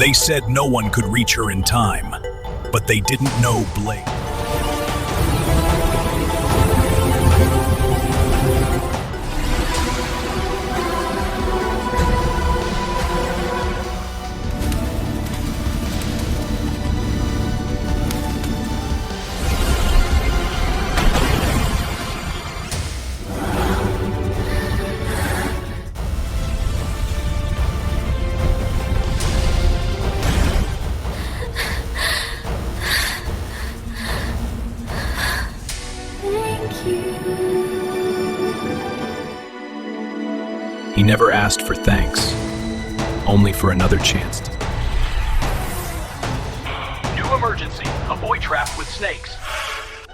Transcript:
They said no one could reach her in time, but they didn't know Blake. He never asked for thanks, only for another chance. New emergency. A boy trapped with snakes.